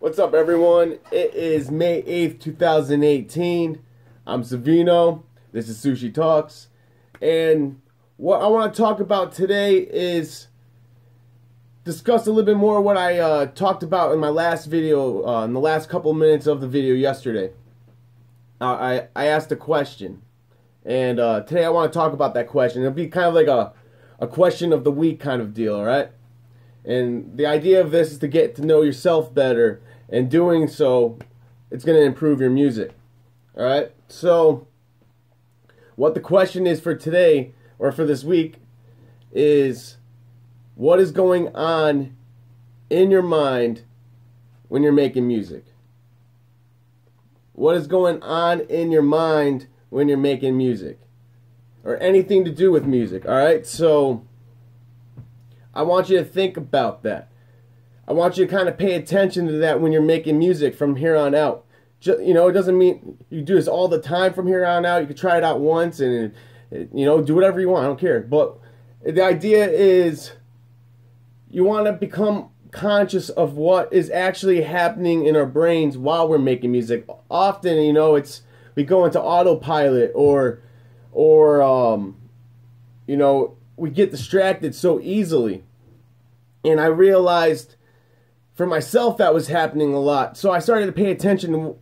What's up, everyone? It is May 8th, 2018. I'm Savino. This is Sushi Talks. And what I want to talk about today is discuss a little bit more what I talked about in my last video, in the last couple minutes of the video yesterday. I asked a question. And today I want to talk about that question. It'll be kind of like a question of the week kind of deal, alright? And the idea of this is to get to know yourself better. And doing so, it's going to improve your music. Alright? So, what the question is for today, or for this week, is what is going on in your mind when you're making music? What is going on in your mind when you're making music? Or anything to do with music, alright? So, I want you to think about that. I want you to kind of pay attention to that when you're making music from here on out. You know, it doesn't mean you do this all the time from here on out. You can try it out once and, you know, do whatever you want. I don't care. But the idea is you want to become conscious of what is actually happening in our brains while we're making music. Often, you know, we go into autopilot or you know, we get distracted so easily. And I realized for myself that was happening a lot. So I started to pay attention to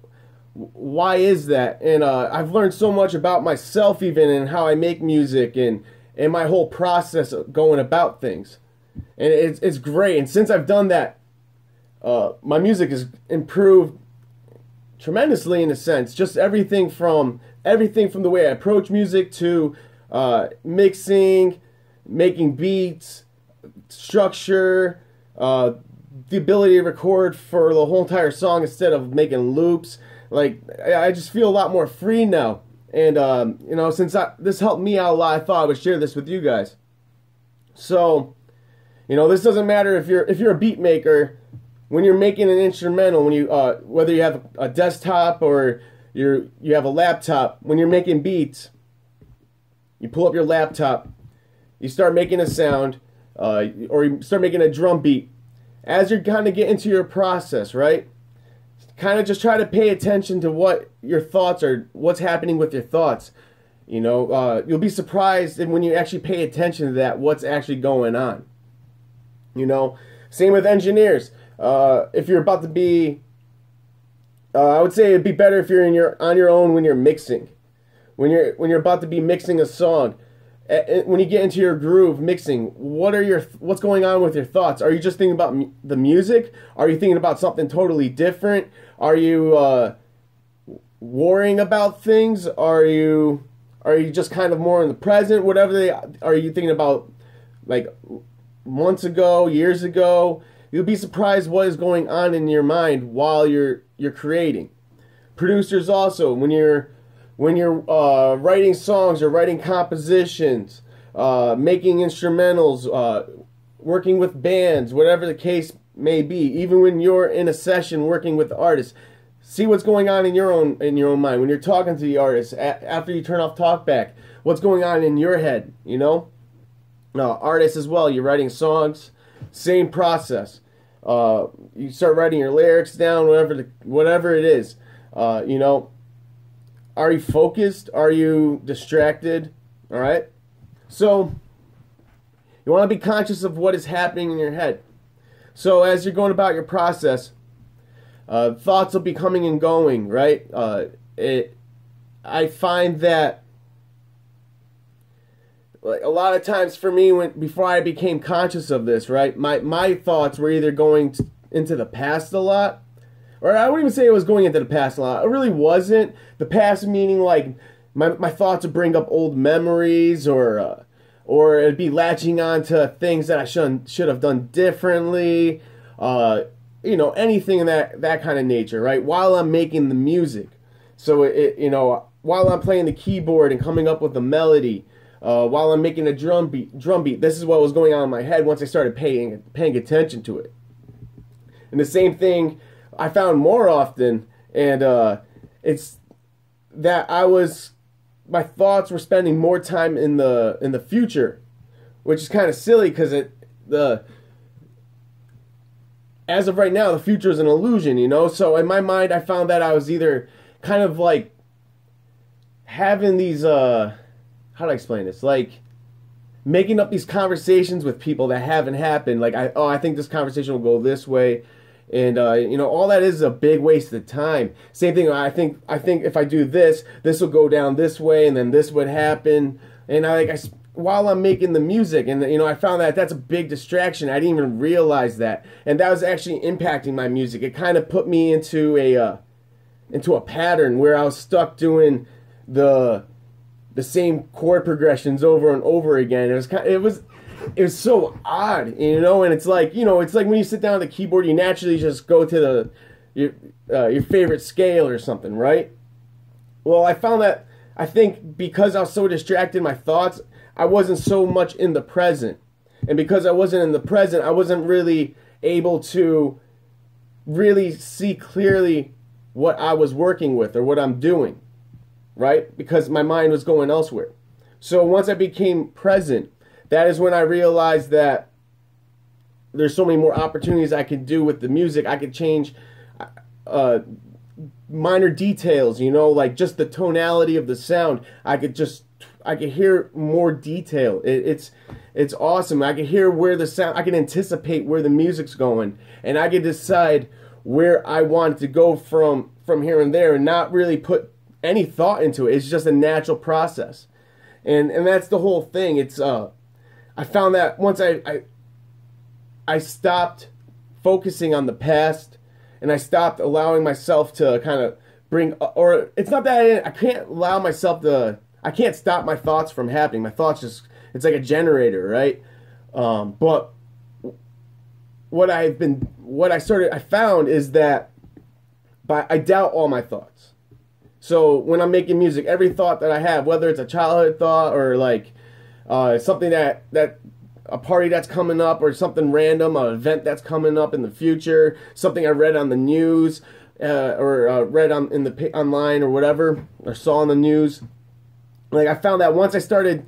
why is that. And I've learned so much about myself even and how I make music and my whole process of going about things. And it's great. And since I've done that, my music has improved tremendously in a sense. Just everything from the way I approach music to mixing, making beats, structure, the ability to record for the whole entire song instead of making loops. Like, I just feel a lot more free now. And, you know, since this helped me out a lot, I thought I would share this with you guys. So, you know, this doesn't matter if you're a beat maker. When you're making an instrumental, when you whether you have a desktop or you have a laptop, when you're making beats, you pull up your laptop, you start making a sound, or you start making a drum beat. As you're kind of getting into your process, right? Kind of just try to pay attention to what your thoughts are, what's happening with your thoughts. You know, you'll be surprised when you actually pay attention to that, what's actually going on. You know, same with engineers. If you're about to be, I would say it'd be better if you're on your own when you're mixing. When you're about to be mixing a song. When you get into your groove mixing, what's going on with your thoughts? Are you just thinking about the music? Are you thinking about something totally different? Are you worrying about things? Are you just kind of more in the present? Are you thinking about like months ago, years ago? You'll be surprised what is going on in your mind while you're creating. Producers also, when you're writing songs or writing compositions, making instrumentals, working with bands, whatever the case may be, even when you're in a session working with the artist, see what's going on in your own mind. When you're talking to the artist, after you turn off talkback, what's going on in your head, you know? Artists as well, you're writing songs, same process. You start writing your lyrics down, whatever it is, you know. Are you focused? Are you distracted? All right? So, you want to be conscious of what is happening in your head. So, as you're going about your process, thoughts will be coming and going, right? I find that like a lot of times for me, before I became conscious of this, right, my thoughts were either going into the past a lot, or I wouldn't even say it was going into the past a lot. It really wasn't. The past meaning like my thoughts would bring up old memories, or it'd be latching on to things that I should have done differently. You know, anything in that kind of nature, right? While I'm making the music, so you know, while I'm playing the keyboard and coming up with the melody, while I'm making a drum beat. This is what was going on in my head once I started paying attention to it. And the same thing I found more often, and it's that my thoughts were spending more time in the future, which is kind of silly because as of right now, the future is an illusion, you know? So in my mind, I found that I was either kind of like having these, how do I explain this? Like making up these conversations with people that haven't happened. Like, I think this conversation will go this way. And, you know, all that is a big waste of time. Same thing, I think if I do this, this will go down this way, and then this would happen. And while I'm making the music, and you know, I found that that's a big distraction. I didn't even realize that, and that was actually impacting my music. It kind of put me into a pattern where I was stuck doing the same chord progressions over and over again. It was so odd, you know. And it's like, you know, it's like when you sit down at the keyboard, you naturally just go to your favorite scale or something, right? Well, I found that I think because I was so distracted in my thoughts, I wasn't so much in the present. And because I wasn't in the present, I wasn't really able to really see clearly what I was working with or what I'm doing, right? Because my mind was going elsewhere. So once I became present, that is when I realized that there's so many more opportunities I could do with the music. I could change minor details, you know, like just the tonality of the sound. I could hear more detail. It's awesome. I could hear where the sound, I can anticipate where the music's going, and I could decide where I want it to go from here and there, and not really put any thought into it. It's just a natural process. And that's the whole thing. It's I found that once I stopped focusing on the past, and I stopped allowing myself to kind of bring, or it's not that I can't allow myself to, I can't stop my thoughts from happening. My thoughts just, it's like a generator, right? But I found is that I doubt all my thoughts. So when I'm making music, every thought that I have, whether it's a childhood thought or like something that a party that's coming up, or something random, an event that's coming up in the future, something I read on the news, or read online or whatever, or saw on the news. Like, I found that once I started,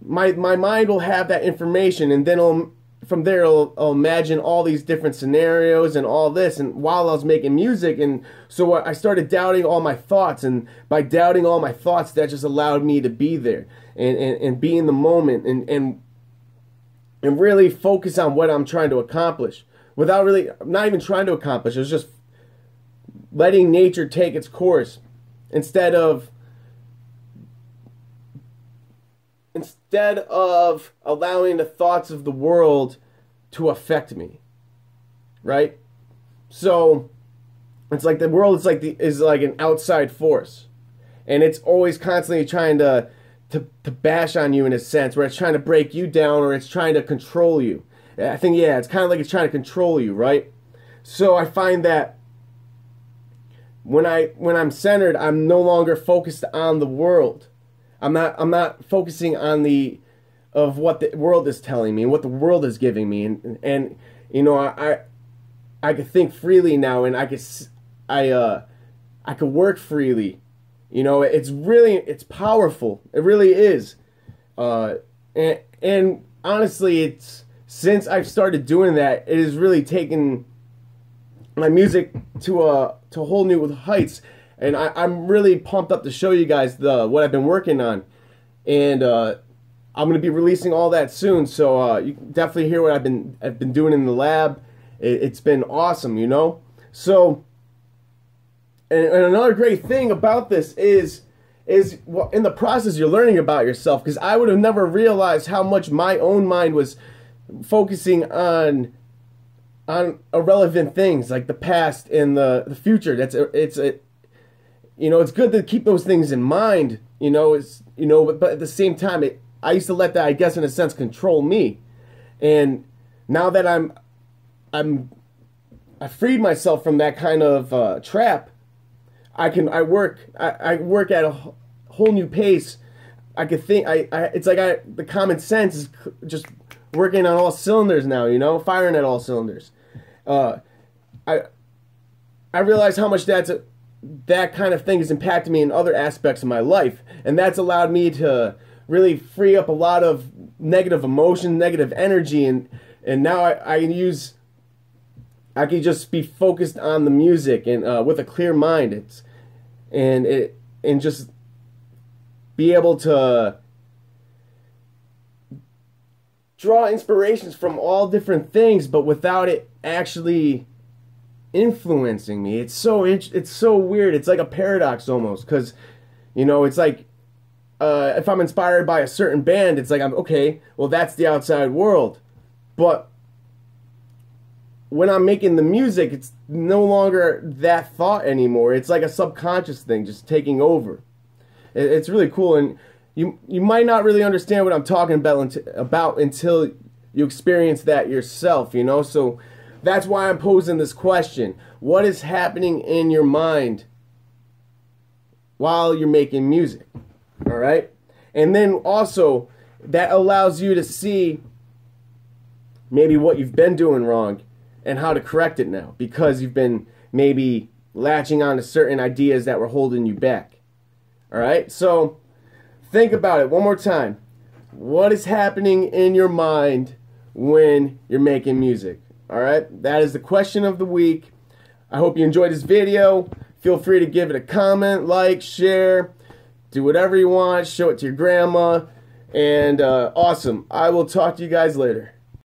my mind will have that information, and then from there I'll imagine all these different scenarios and all this, and while I was making music. And so I started doubting all my thoughts, and by doubting all my thoughts, that just allowed me to be there and be in the moment, and really focus on what I'm trying to accomplish without really, not even trying to accomplish. It was just letting nature take its course instead of allowing the thoughts of the world to affect me, right? So it's like the world is like an outside force, and it's always constantly trying to bash on you, in a sense, where it's trying to break you down, or it's trying to control you. I think, yeah, it's kind of like it's trying to control you, right? So I find that when I'm centered, I'm no longer focused on the world. I'm not focusing on what the world is telling me and what the world is giving me, and you know, I could think freely now, and I could work freely. You know, it's powerful. It really is. And honestly, since I've started doing that, it has really taken my music to whole new heights. And I'm really pumped up to show you guys what I've been working on. And I'm going to be releasing all that soon. So you can definitely hear what I've been doing in the lab. It's been awesome, you know. So. And another great thing about this is well, in the process you're learning about yourself, because I would have never realized how much my own mind was focusing on irrelevant things like the past and the future. You know, it's good to keep those things in mind. You know, but at the same time, I used to let that, I guess, in a sense, control me. And now that I freed myself from that kind of trap. I work at a whole new pace. I could think. It's like the common sense is just working on all cylinders now. You know, firing at all cylinders. I realize how much that kind of thing has impacted me in other aspects of my life, and that's allowed me to really free up a lot of negative emotion, negative energy, and now I use I can just be focused on the music and with a clear mind. And just be able to draw inspirations from all different things, but without it actually influencing me. It's so weird. It's like a paradox almost, because it's like if I'm inspired by a certain band, it's like I'm okay. Well, that's the outside world, but when I'm making the music, it's no longer that thought anymore. It's like a subconscious thing just taking over. It's really cool, and you might not really understand what I'm talking about until you experience that yourself, So that's why I'm posing this question. What is happening in your mind while you're making music? All right? And then also, that allows you to see maybe what you've been doing wrong and how to correct it now, because you've been maybe latching on to certain ideas that were holding you back. All right? So think about it one more time. What is happening in your mind when you're making music? All right? That is the question of the week. I hope you enjoyed this video. Feel free to give it a comment, like, share, do whatever you want. Show it to your grandma. And awesome. I will talk to you guys later.